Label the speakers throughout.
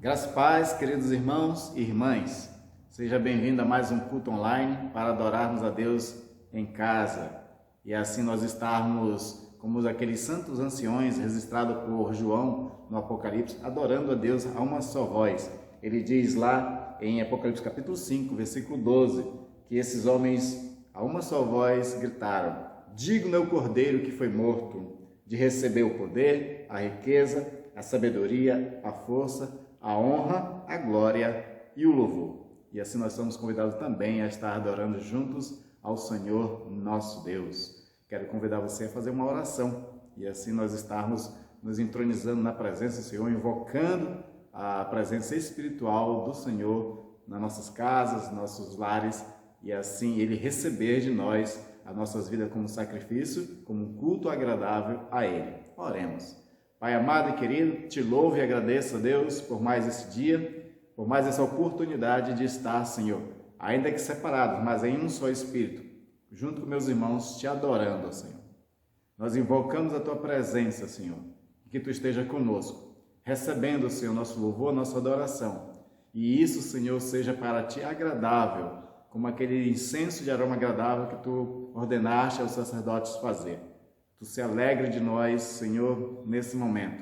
Speaker 1: Graças e paz, queridos irmãos e irmãs. Seja bem-vindo a mais um culto online para adorarmos a Deus em casa. E assim nós estarmos como aqueles santos anciões registrados por João no Apocalipse, adorando a Deus a uma só voz. Ele diz lá em Apocalipse capítulo 5, versículo 12, que esses homens a uma só voz gritaram: digno é o Cordeiro que foi morto de receber o poder, a riqueza, a sabedoria, a força, a honra, a glória e o louvor. E assim nós somos convidados também a estar adorando juntos ao Senhor nosso Deus. Quero convidar você a fazer uma oração e assim nós estarmos nos entronizando na presença do Senhor, invocando a presença espiritual do Senhor nas nossas casas, nossos lares, e assim Ele receber de nós as nossas vidas como sacrifício, como um culto agradável a Ele. Oremos. Pai amado e querido, te louvo e agradeço a Deus por mais esse dia, por mais essa oportunidade de estar, Senhor, ainda que separados, mas em um só Espírito, junto com meus irmãos, te adorando, Senhor. Nós invocamos a Tua presença, Senhor, que Tu esteja conosco, recebendo, Senhor, nosso louvor, nossa adoração. E isso, Senhor, seja para Ti agradável, como aquele incenso de aroma agradável que Tu ordenaste aos sacerdotes fazer. Tu se alegre de nós, Senhor, nesse momento.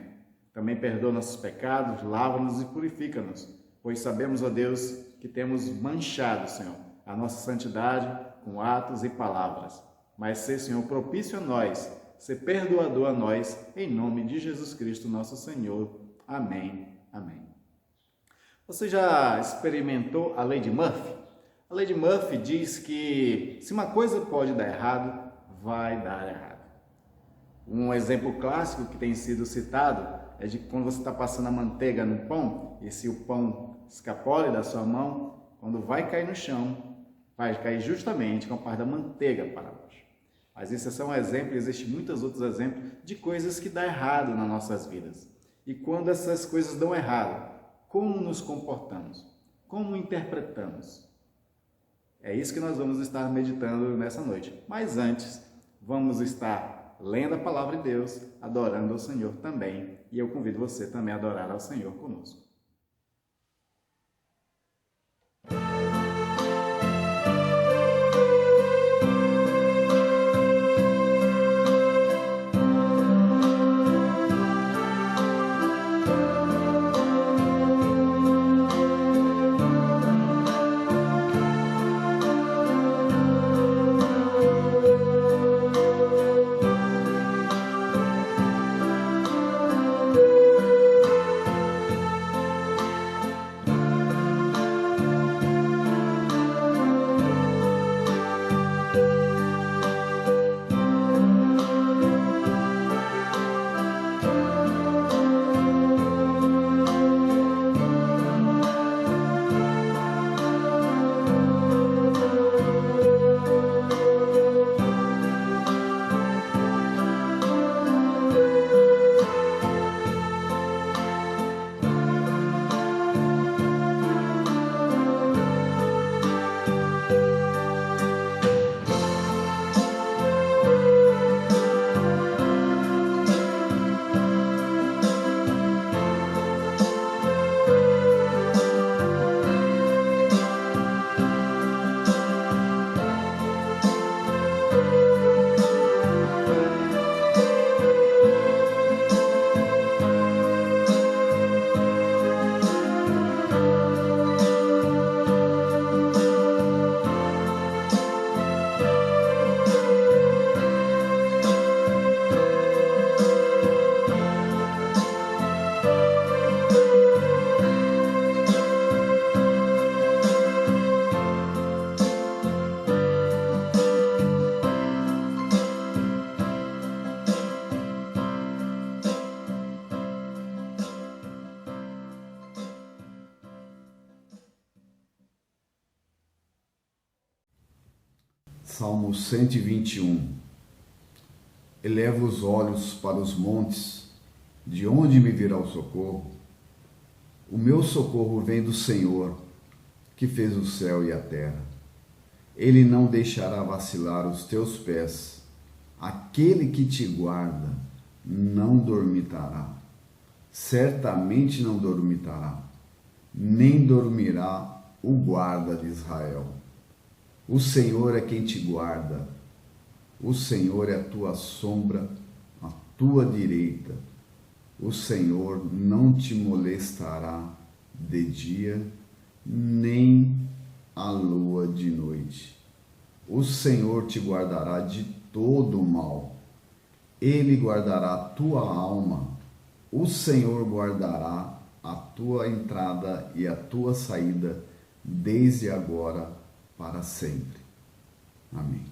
Speaker 1: Também perdoa nossos pecados, lava-nos e purifica-nos, pois sabemos, ó Deus, que temos manchado, Senhor, a nossa santidade com atos e palavras. Mas ser, Senhor, propício a nós, ser perdoador a nós, em nome de Jesus Cristo, nosso Senhor. Amém. Amém. Você já experimentou a lei de Murphy? A lei de Murphy diz que se uma coisa pode dar errado, vai dar errado. Um exemplo clássico que tem sido citado é de quando você está passando a manteiga no pão, e se o pão escapole da sua mão, quando vai cair no chão, vai cair justamente com a parte da manteiga para baixo. Mas esse é só um exemplo, existem muitos outros exemplos de coisas que dão errado nas nossas vidas. E quando essas coisas dão errado, como nos comportamos? Como interpretamos? É isso que nós vamos estar meditando nessa noite. Mas antes, vamos estar lendo a palavra de Deus, adorando ao Senhor também. E eu convido você também a adorar ao Senhor conosco.
Speaker 2: Salmo 121. Eleva os olhos para os montes, de onde me virá o socorro? O meu socorro vem do Senhor, que fez o céu e a terra. Ele não deixará vacilar os teus pés. Aquele que te guarda não dormitará. Certamente não dormitará. nem dormirá o guarda de Israel. O Senhor é quem te guarda, o Senhor é a tua sombra, à tua direita. O Senhor não te molestará de dia, nem a lua de noite. O Senhor te guardará de todo o mal. Ele guardará a tua alma. O Senhor guardará a tua entrada e a tua saída, desde agora para sempre. Amém.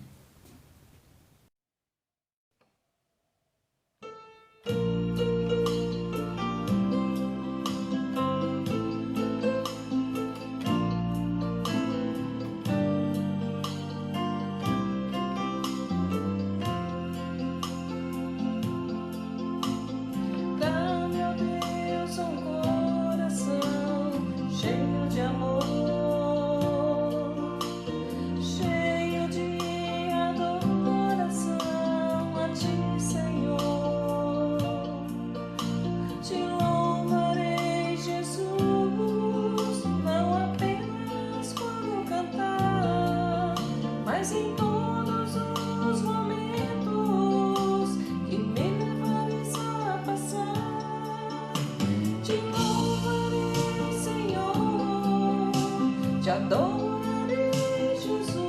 Speaker 3: Te adorarei, Jesus,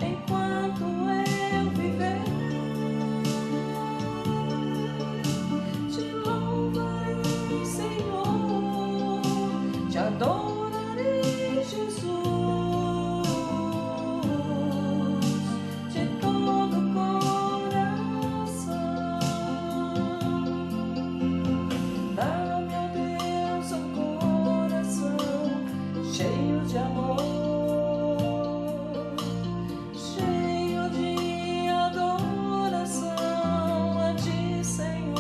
Speaker 3: enquanto eu viver. Te louvarei, Senhor, te adorarei, Jesus, de todo o coração. Dá-me, ó Deus, um coração cheio de amor, cheio de adoração a Ti, Senhor.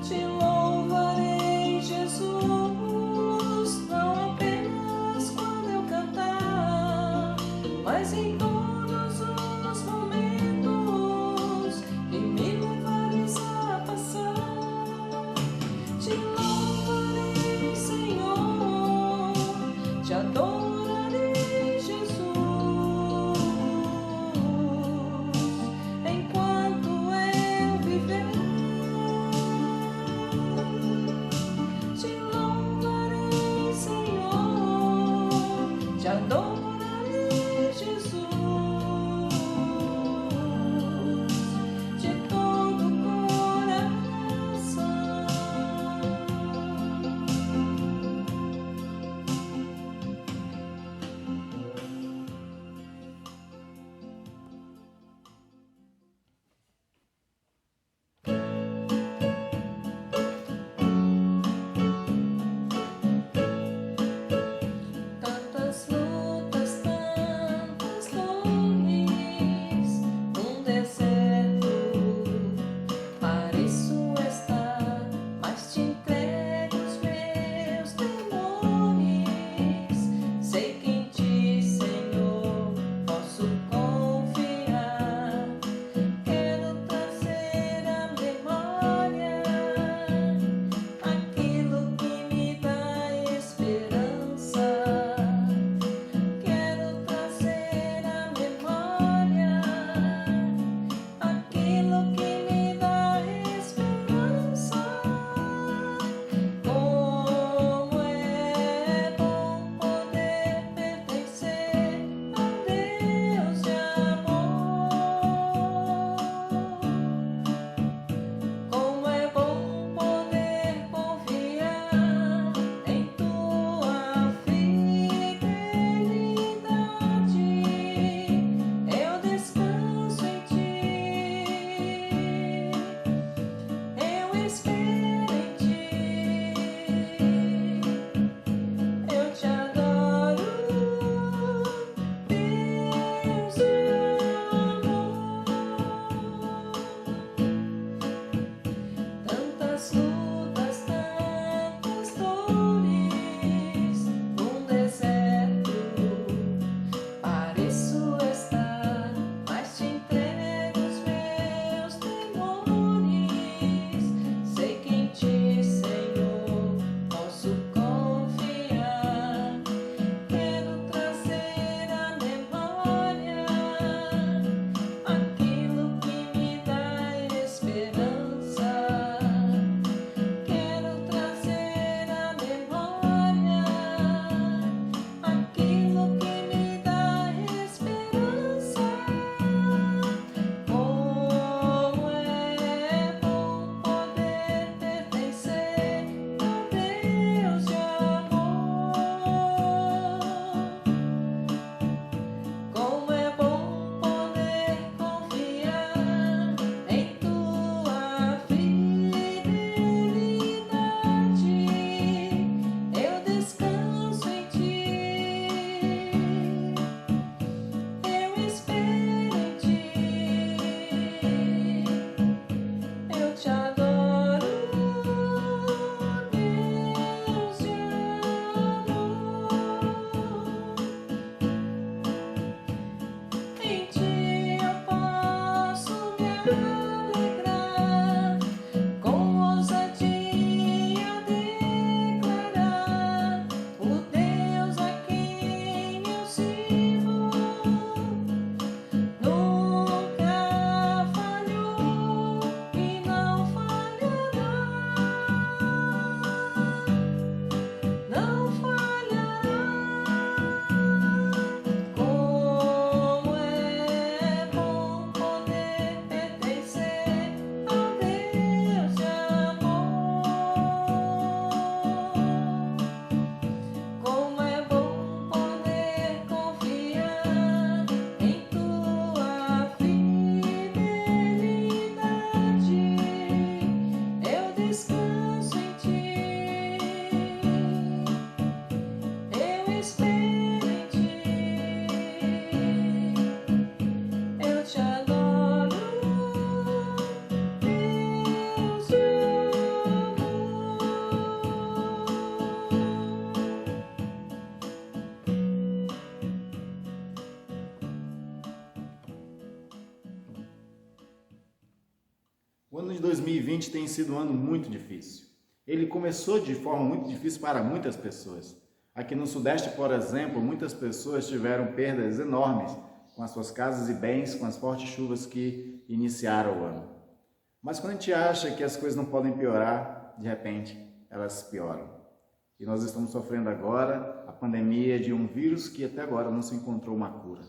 Speaker 3: Te louvarei, Jesus, não apenas quando eu cantar, mas em todos os momentos que me levares a passar. Te louvarei, Senhor, te adorarei, Jesus, enquanto eu viver. Te louvarei, Senhor, te adorarei, Jesus.
Speaker 1: O ano de 2020 tem sido um ano muito difícil. Ele começou de forma muito difícil para muitas pessoas. Aqui no Sudeste, por exemplo, muitas pessoas tiveram perdas enormes com as suas casas e bens, com as fortes chuvas que iniciaram o ano. Mas quando a gente acha que as coisas não podem piorar, de repente elas pioram. E nós estamos sofrendo agora a pandemia de um vírus que até agora não se encontrou uma cura.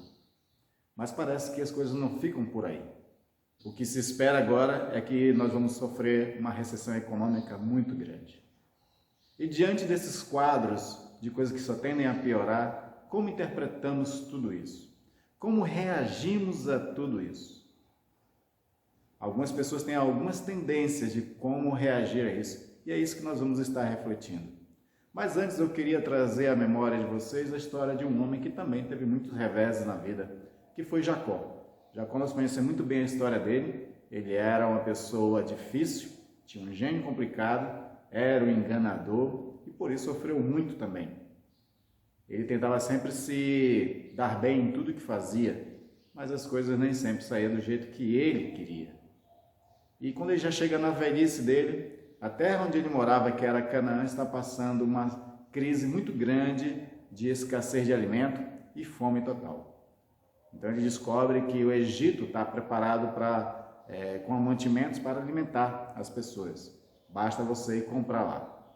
Speaker 1: Mas parece que as coisas não ficam por aí. O que se espera agora é que nós vamos sofrer uma recessão econômica muito grande. E diante desses quadros de coisas que só tendem a piorar, como interpretamos tudo isso? Como reagimos a tudo isso? Algumas pessoas têm algumas tendências de como reagir a isso, e é isso que nós vamos estar refletindo. Mas antes eu queria trazer à memória de vocês a história de um homem que também teve muitos reveses na vida, que foi Jacó. Jacó, nós conhecemos muito bem a história dele. Ele era uma pessoa difícil, tinha um gênio complicado, era um enganador e por isso sofreu muito também. Ele tentava sempre se dar bem em tudo que fazia, mas as coisas nem sempre saíam do jeito que ele queria. E quando ele já chega na velhice dele, a terra onde ele morava, que era Canaã, está passando uma crise muito grande de escassez de alimento e fome total. Então ele descobre que o Egito está preparado com mantimentos para alimentar as pessoas. Basta você ir comprar lá.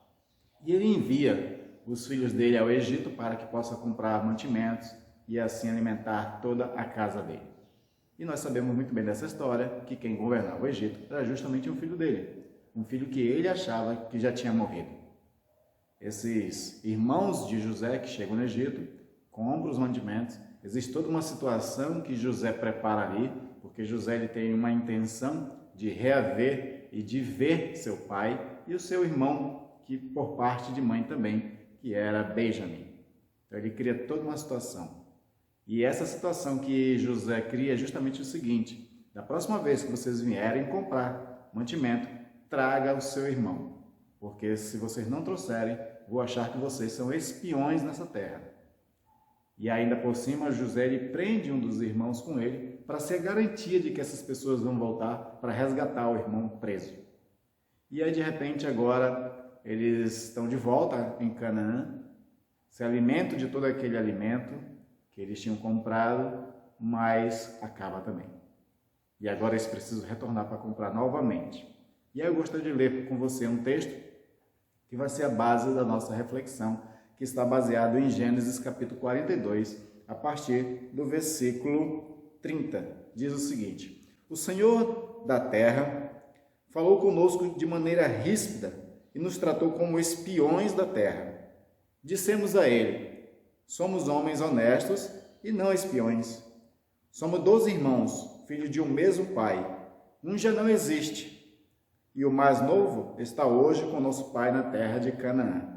Speaker 1: E ele envia os filhos dele ao Egito para que possa comprar mantimentos e assim alimentar toda a casa dele. E nós sabemos muito bem dessa história que quem governava o Egito era justamente um filho dele. Um filho que ele achava que já tinha morrido. Esses irmãos de José que chegam no Egito, compram os mantimentos. Existe toda uma situação que José prepara ali, porque José ele tem uma intenção de reaver e de ver seu pai e o seu irmão, que por parte de mãe também, que era Benjamim. Então ele cria toda uma situação. E essa situação que José cria é justamente o seguinte: da próxima vez que vocês vierem comprar mantimento, traga o seu irmão, porque se vocês não trouxerem, vou achar que vocês são espiões nessa terra. E ainda por cima, José ele prende um dos irmãos com ele para ser a garantia de que essas pessoas vão voltar para resgatar o irmão preso. E aí, de repente, agora eles estão de volta em Canaã, se alimentam de todo aquele alimento que eles tinham comprado, mas acaba também. E agora eles precisam retornar para comprar novamente. E aí eu gostaria de ler com você um texto que vai ser a base da nossa reflexão, que está baseado em Gênesis capítulo 42, a partir do versículo 30. Diz o seguinte: O Senhor da terra falou conosco de maneira ríspida e nos tratou como espiões da terra. Dissemos a ele: somos homens honestos e não espiões. Somos 12 irmãos, filhos de um mesmo pai. Um já não existe, e o mais novo está hoje com nosso pai na terra de Canaã.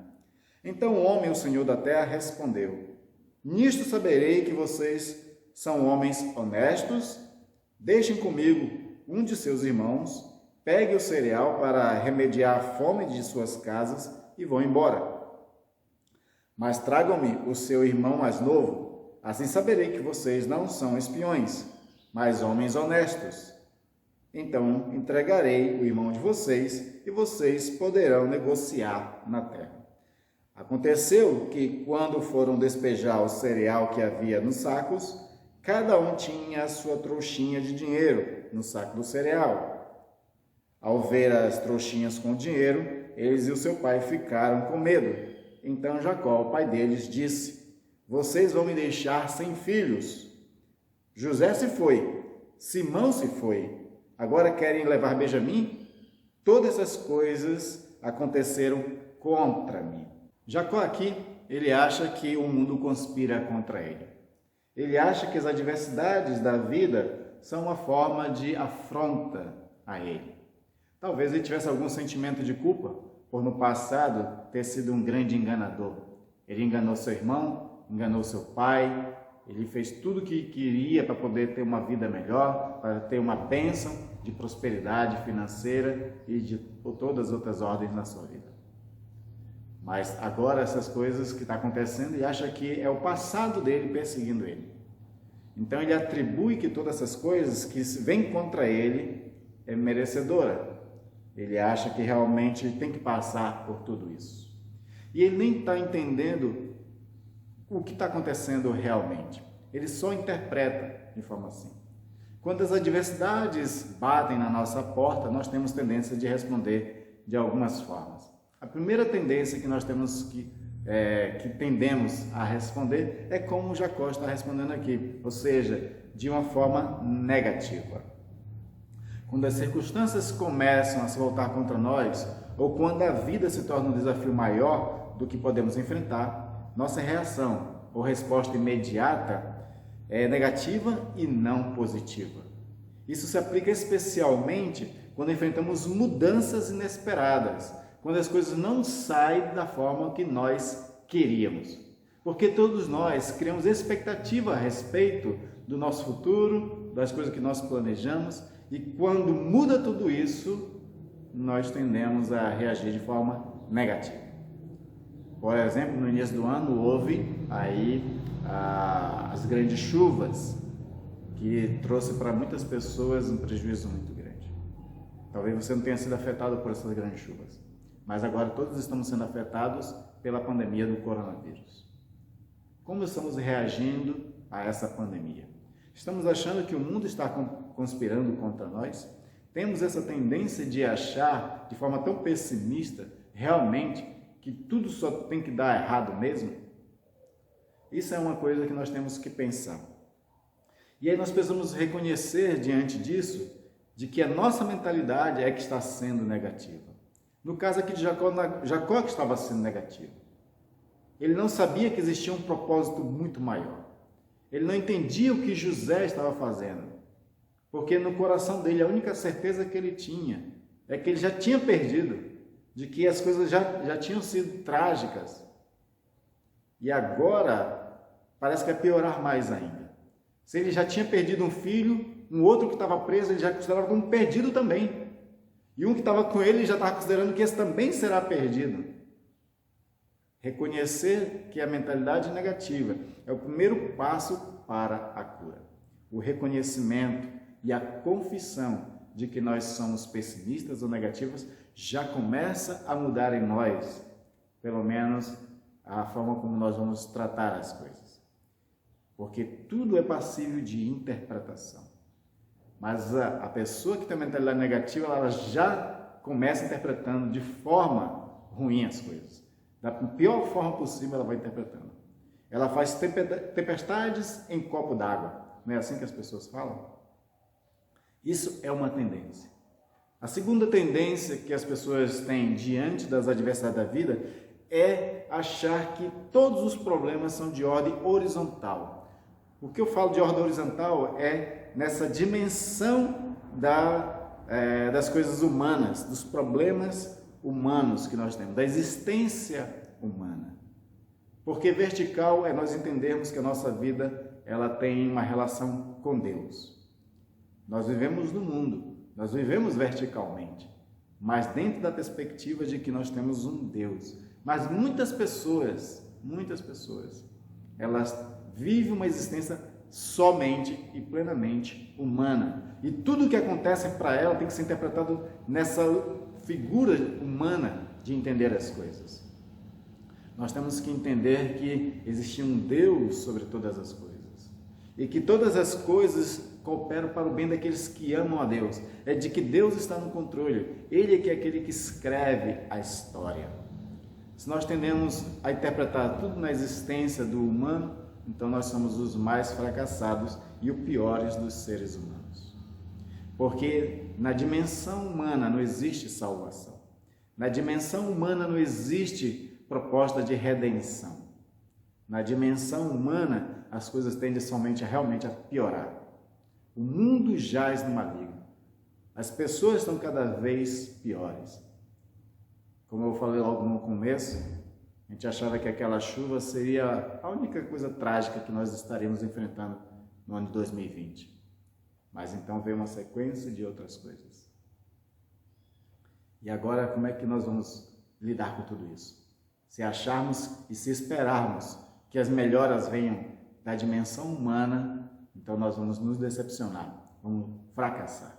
Speaker 1: Então o homem, o Senhor da terra, respondeu: Nisto saberei que vocês são homens honestos. Deixem comigo um de seus irmãos, pegue o cereal para remediar a fome de suas casas e vão embora. Mas tragam-me o seu irmão mais novo, assim saberei que vocês não são espiões, mas homens honestos. Então entregarei o irmão de vocês e vocês poderão negociar na terra. Aconteceu que, quando foram despejar o cereal que havia nos sacos, cada um tinha a sua trouxinha de dinheiro no saco do cereal. Ao ver as trouxinhas com dinheiro, eles e o seu pai ficaram com medo. Então Jacó, o pai deles, disse: Vocês vão me deixar sem filhos. José se foi, Simão se foi. Agora querem levar Benjamim? Todas essas coisas aconteceram contra mim. Jacó aqui, ele acha que o mundo conspira contra ele. Ele acha que as adversidades da vida são uma forma de afronta a ele. Talvez ele tivesse algum sentimento de culpa por no passado ter sido um grande enganador. Ele enganou seu irmão, enganou seu pai, ele fez tudo o que queria para poder ter uma vida melhor, para ter uma bênção de prosperidade financeira e de todas as outras ordens na sua vida. Mas agora essas coisas que estão acontecendo, ele acha que é o passado dele perseguindo ele. Então ele atribui que todas essas coisas que vêm contra ele é merecedora. Ele acha que realmente tem que passar por tudo isso. E ele nem está entendendo o que está acontecendo realmente. Ele só interpreta de forma assim. Quando as adversidades batem na nossa porta, nós temos tendência de responder de algumas formas. A primeira tendência que nós temos que tendemos a responder é como Jacó está respondendo aqui, ou seja, de uma forma negativa. Quando as circunstâncias começam a se voltar contra nós, ou quando a vida se torna um desafio maior do que podemos enfrentar, nossa reação ou resposta imediata é negativa e não positiva. Isso se aplica especialmente quando enfrentamos mudanças inesperadas, quando as coisas não saem da forma que nós queríamos. Porque todos nós criamos expectativa a respeito do nosso futuro, das coisas que nós planejamos, e quando muda tudo isso, nós tendemos a reagir de forma negativa. Por exemplo, no início do ano houve aí as grandes chuvas, que trouxe para muitas pessoas um prejuízo muito grande. Talvez você não tenha sido afetado por essas grandes chuvas, mas agora todos estamos sendo afetados pela pandemia do coronavírus. Como estamos reagindo a essa pandemia? Estamos achando que o mundo está conspirando contra nós? Temos essa tendência de achar de forma tão pessimista, realmente, que tudo só tem que dar errado mesmo? Isso é uma coisa que nós temos que pensar. E aí nós precisamos reconhecer diante disso, de que a nossa mentalidade é que está sendo negativa. No caso aqui de Jacó que estava sendo negativo. Ele não sabia que existia um propósito muito maior. Ele não entendia o que José estava fazendo, porque no coração dele a única certeza que ele tinha é que ele já tinha perdido, de que as coisas já tinham sido trágicas. E agora parece que vai piorar mais ainda. Se ele já tinha perdido um filho, um outro que estava preso ele já considerava como perdido também. E um que estava com ele já estava considerando que esse também será perdido. Reconhecer que a mentalidade negativa é o primeiro passo para a cura. O reconhecimento e a confissão de que nós somos pessimistas ou negativos já começa a mudar em nós, pelo menos a forma como nós vamos tratar as coisas. Porque tudo é passível de interpretação. Mas a pessoa que tem a mentalidade negativa, ela já começa interpretando de forma ruim as coisas. Da pior forma possível ela vai interpretando. Ela faz tempestades em copo d'água. Não é assim que as pessoas falam? Isso é uma tendência. A segunda tendência que as pessoas têm diante das adversidades da vida é achar que todos os problemas são de ordem horizontal. O que eu falo de ordem horizontal é nessa dimensão das coisas humanas, dos problemas humanos que nós temos, da existência humana. Porque vertical é nós entendermos que a nossa vida ela tem uma relação com Deus. Nós vivemos no mundo, nós vivemos verticalmente, mas dentro da perspectiva de que nós temos um Deus. Mas muitas pessoas, elas vivem uma existência somente e plenamente humana. E tudo o que acontece para ela tem que ser interpretado nessa figura humana de entender as coisas. Nós temos que entender que existe um Deus sobre todas as coisas e que todas as coisas cooperam para o bem daqueles que amam a Deus. É de que Deus está no controle. Ele é que é aquele que escreve a história. Se nós tendemos a interpretar tudo na existência do humano, então nós somos os mais fracassados e os piores dos seres humanos. Porque na dimensão humana não existe salvação. Na dimensão humana não existe proposta de redenção. Na dimensão humana as coisas tendem somente realmente a piorar. O mundo jaz no maligno. As pessoas estão cada vez piores. Como eu falei logo no começo, a gente achava que aquela chuva seria a única coisa trágica que nós estaríamos enfrentando no ano de 2020. Mas então veio uma sequência de outras coisas. E agora, como é que nós vamos lidar com tudo isso? Se acharmos e se esperarmos que as melhoras venham da dimensão humana, então nós vamos nos decepcionar, vamos fracassar.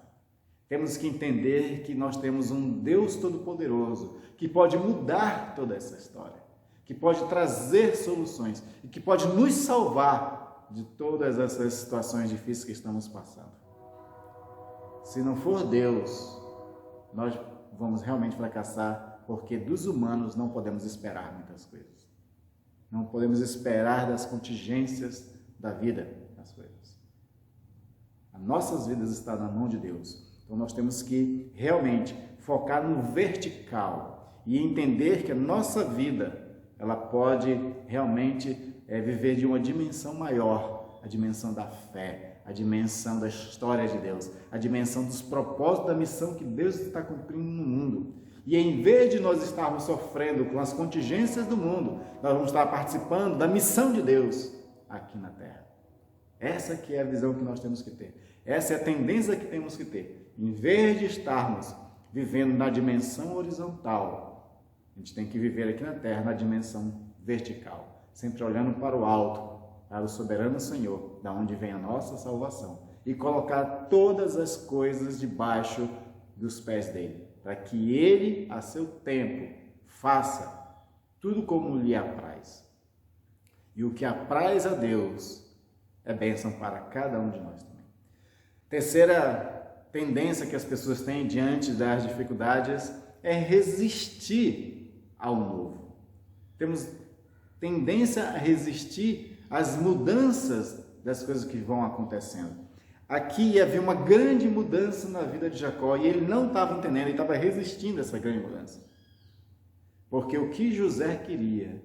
Speaker 1: Temos que entender que nós temos um Deus Todo-Poderoso que pode mudar toda essa história, que pode trazer soluções e que pode nos salvar de todas essas situações difíceis que estamos passando. Se não for Deus, nós vamos realmente fracassar, porque dos humanos não podemos esperar muitas coisas. Não podemos esperar das contingências da vida as coisas. As nossas vidas estão na mão de Deus. Então nós temos que realmente focar no vertical e entender que a nossa vida, ela pode realmente viver de uma dimensão maior, a dimensão da fé, a dimensão da história de Deus, a dimensão dos propósitos da missão que Deus está cumprindo no mundo. E em vez de nós estarmos sofrendo com as contingências do mundo, nós vamos estar participando da missão de Deus aqui na Terra. Essa que é a visão que nós temos que ter. Essa é a tendência que temos que ter. Em vez de estarmos vivendo na dimensão horizontal, a gente tem que viver aqui na Terra na dimensão vertical, sempre olhando para o alto, para o soberano Senhor, da onde vem a nossa salvação, e colocar todas as coisas debaixo dos pés dele, para que ele, a seu tempo, faça tudo como lhe apraz. E o que apraz a Deus é bênção para cada um de nós também. Terceira tendência que as pessoas têm diante das dificuldades é resistir ao novo. Temos tendência a resistir às mudanças das coisas que vão acontecendo. Aqui havia uma grande mudança na vida de Jacó e ele não estava entendendo, ele estava resistindo a essa grande mudança. Porque o que José queria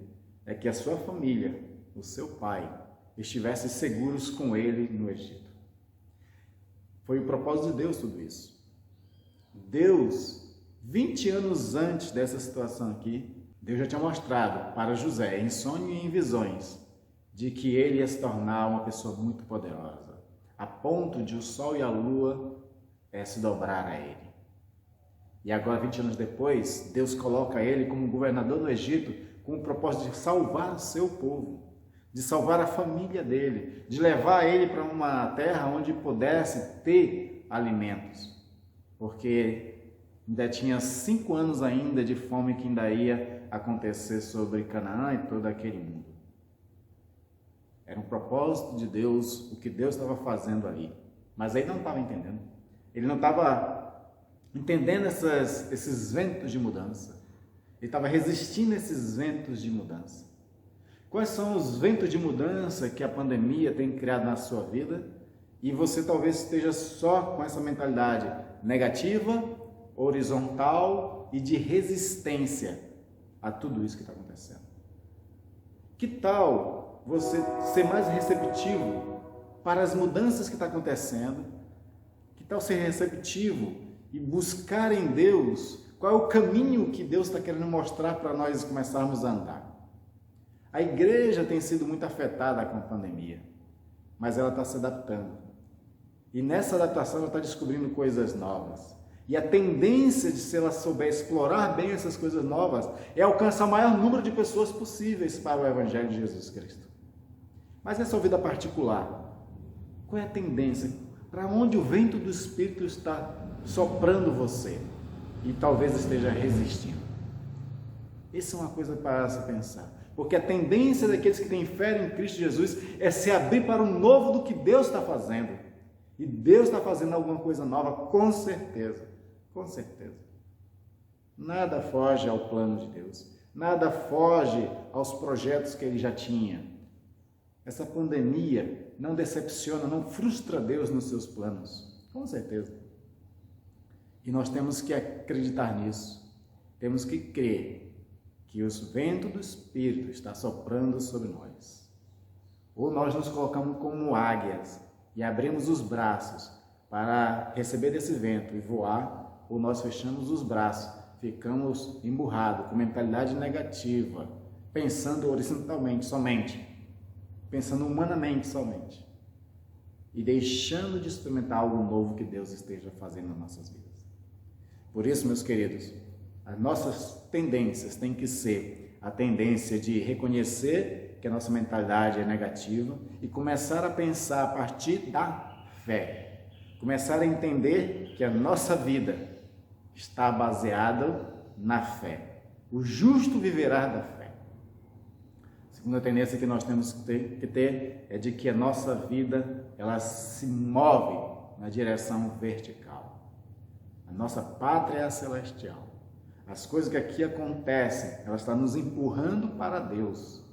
Speaker 1: é que a sua família, o seu pai, estivessem seguros com ele no Egito. Foi o propósito de Deus tudo isso. Deus, 20 anos antes dessa situação aqui, Deus já tinha mostrado para José, em sonho e em visões, de que ele ia se tornar uma pessoa muito poderosa, a ponto de o sol e a lua se dobrar a ele. E agora, 20 anos depois, Deus coloca ele como governador do Egito com o propósito de salvar o seu povo, de salvar a família dele, de levar ele para uma terra onde pudesse ter alimentos, porque ainda tinha 5 anos ainda de fome que ainda ia acontecer sobre Canaã e todo aquele mundo. Era um propósito de Deus, o que Deus estava fazendo ali, mas ele não estava entendendo. Ele não estava entendendo esses ventos de mudança. Ele estava resistindo a esses ventos de mudança. Quais são os ventos de mudança que a pandemia tem criado na sua vida? E você talvez esteja só com essa mentalidade negativa, horizontal e de resistência a tudo isso que está acontecendo. Que tal você ser mais receptivo para as mudanças que estão acontecendo? Que tal ser receptivo e buscar em Deus qual é o caminho que Deus está querendo mostrar para nós começarmos a andar? A igreja tem sido muito afetada com a pandemia, mas ela está se adaptando. E nessa adaptação ela está descobrindo coisas novas. E a tendência de, se ela souber explorar bem essas coisas novas, é alcançar o maior número de pessoas possíveis para o Evangelho de Jesus Cristo. Mas essa vida particular, qual é a tendência? Para onde o vento do Espírito está soprando você e talvez esteja resistindo? Isso é uma coisa para se pensar. Porque a tendência daqueles que têm fé em Cristo Jesus é se abrir para o novo do que Deus está fazendo. E Deus está fazendo alguma coisa nova, com certeza. Com certeza. Nada foge ao plano de Deus. Nada foge aos projetos que Ele já tinha. Essa pandemia não decepciona, não frustra Deus nos seus planos. Com certeza. E nós temos que acreditar nisso. Temos que crer que o vento do Espírito está soprando sobre nós. Ou nós nos colocamos como águias e abrimos os braços para receber desse vento e voar, ou nós fechamos os braços, ficamos emburrados, com mentalidade negativa, pensando horizontalmente somente, pensando humanamente somente, e deixando de experimentar algo novo que Deus esteja fazendo nas nossas vidas. Por isso, meus queridos, as nossas tendências têm que ser a tendência de reconhecer que a nossa mentalidade é negativa e começar a pensar a partir da fé. começar a entender que a nossa vida está baseada na fé. O justo viverá da fé. A segunda tendência que nós temos que ter é de que a nossa vida ela se move na direção vertical. A nossa pátria é celestial. As coisas que aqui acontecem, elas estão nos empurrando para Deus,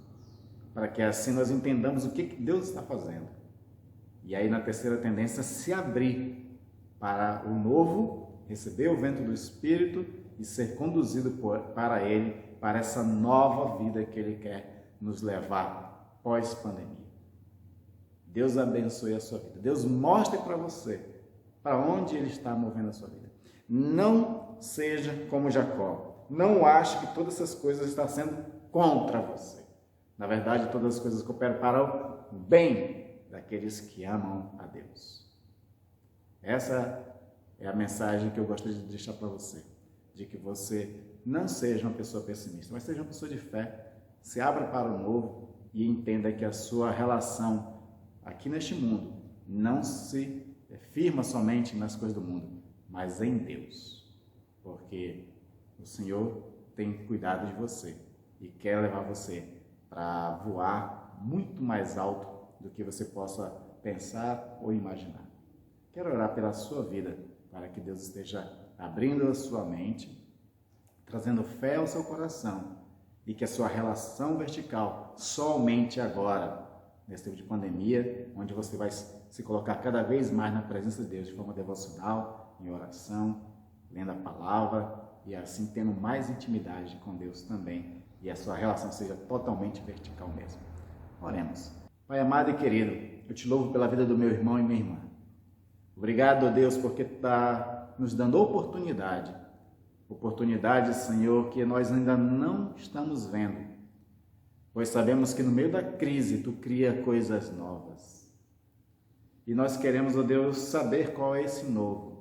Speaker 1: para que assim nós entendamos o que Deus está fazendo. E aí na terceira tendência, se abrir para o novo, receber o vento do Espírito e ser conduzido para Ele, para essa nova vida que Ele quer nos levar pós-pandemia. Deus abençoe a sua vida. Deus mostre para você para onde Ele está movendo a sua vida. Não seja como Jacó. Não ache que todas essas coisas estão sendo contra você. Na verdade, todas as coisas cooperam para o bem daqueles que amam a Deus. Essa é a mensagem que eu gostaria de deixar para você. De que você não seja uma pessoa pessimista, mas seja uma pessoa de fé. Se abra para o novo e entenda que a sua relação aqui neste mundo não se firma somente nas coisas do mundo, mas em Deus, porque o Senhor tem cuidado de você e quer levar você para voar muito mais alto do que você possa pensar ou imaginar. Quero orar pela sua vida, para que Deus esteja abrindo a sua mente, trazendo fé ao seu coração e que a sua relação vertical só aumente agora, nesse tempo de pandemia, onde você vai se colocar cada vez mais na presença de Deus de forma devocional, em oração, lendo a palavra e assim tendo mais intimidade com Deus também e a sua relação seja totalmente vertical mesmo. Oremos. Pai amado e querido, eu te louvo pela vida do meu irmão e minha irmã. Obrigado, Deus, porque está nos dando oportunidade, Senhor, que nós ainda não estamos vendo, pois sabemos que no meio da crise Tu cria coisas novas. E nós queremos, ó Deus, saber qual é esse novo.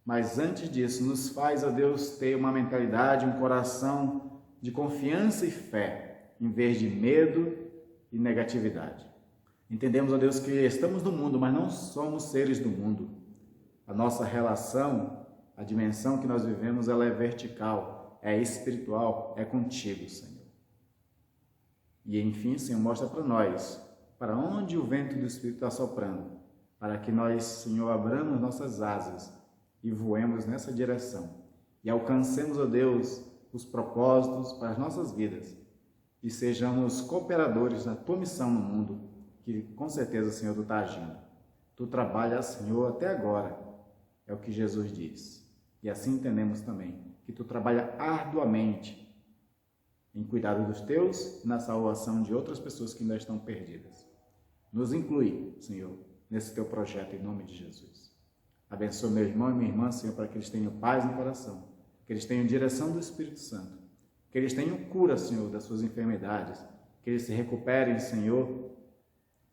Speaker 1: Mas antes disso, nos faz, ó Deus, ter uma mentalidade, um coração de confiança e fé, em vez de medo e negatividade. Entendemos, ó Deus, que estamos no mundo, mas não somos seres do mundo. A nossa relação, a dimensão que nós vivemos, ela é vertical, é espiritual, é contigo, Senhor. E enfim, Senhor, mostra para nós, para onde o vento do Espírito está soprando, para que nós, Senhor, abramos nossas asas e voemos nessa direção. E alcancemos, ó Deus, os propósitos para as nossas vidas e sejamos cooperadores na Tua missão no mundo, que com certeza, Senhor, Tu está agindo. Tu trabalhas, Senhor, até agora, é o que Jesus diz. E assim entendemos também que Tu trabalha arduamente em cuidado dos Teus e na salvação de outras pessoas que ainda estão perdidas. Nos inclui, Senhor, nesse Teu projeto, em nome de Jesus. Abençoa meu irmão e minha irmã, Senhor, para que eles tenham paz no coração, que eles tenham direção do Espírito Santo, que eles tenham cura, Senhor, das suas enfermidades, que eles se recuperem, Senhor,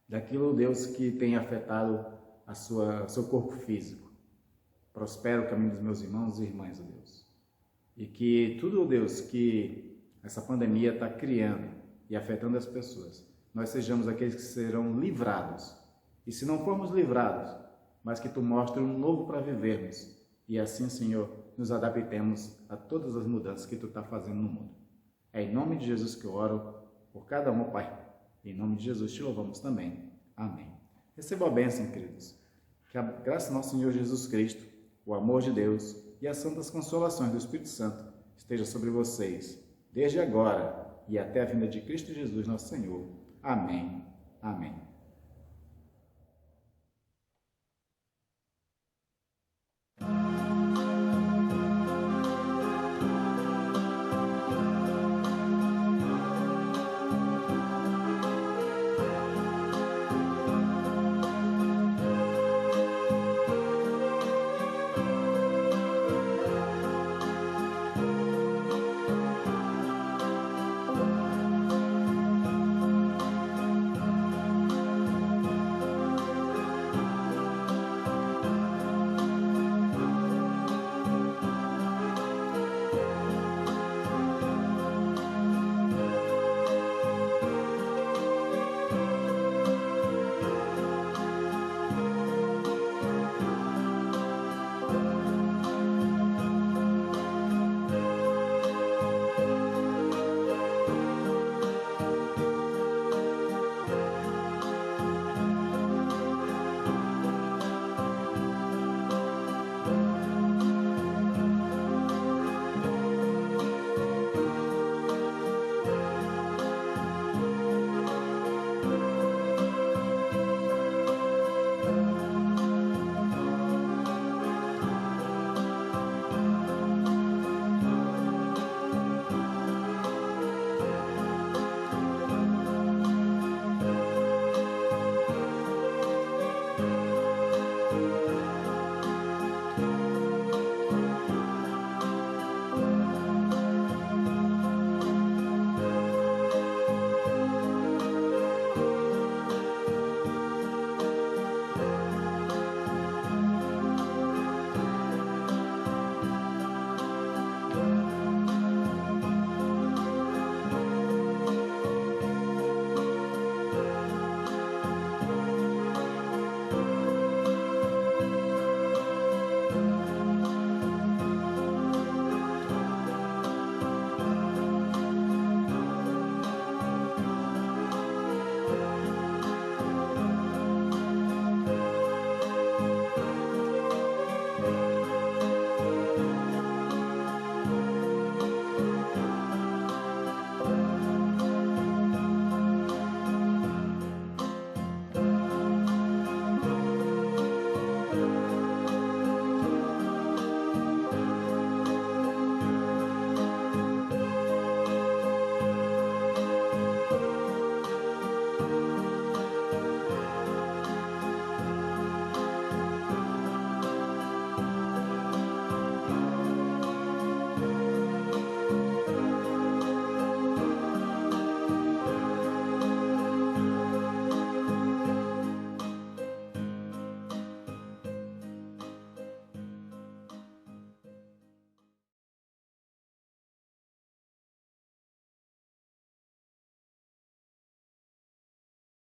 Speaker 1: daquilo, Deus, que tem afetado seu corpo físico. Prospera o caminho dos meus irmãos e irmãs, ó Deus. E que tudo, ó Deus, que essa pandemia está criando e afetando as pessoas, nós sejamos aqueles que serão livrados. E se não formos livrados, mas que Tu mostres um novo para vivermos. E assim, Senhor, nos adaptemos a todas as mudanças que Tu está fazendo no mundo. É em nome de Jesus que eu oro por cada um, Pai. Em nome de Jesus te louvamos também. Amém. Receba a bênção, queridos. Que a graça do nosso Senhor Jesus Cristo, o amor de Deus e as santas consolações do Espírito Santo esteja sobre vocês, desde agora e até a vinda de Cristo Jesus, nosso Senhor. Amém. Amém.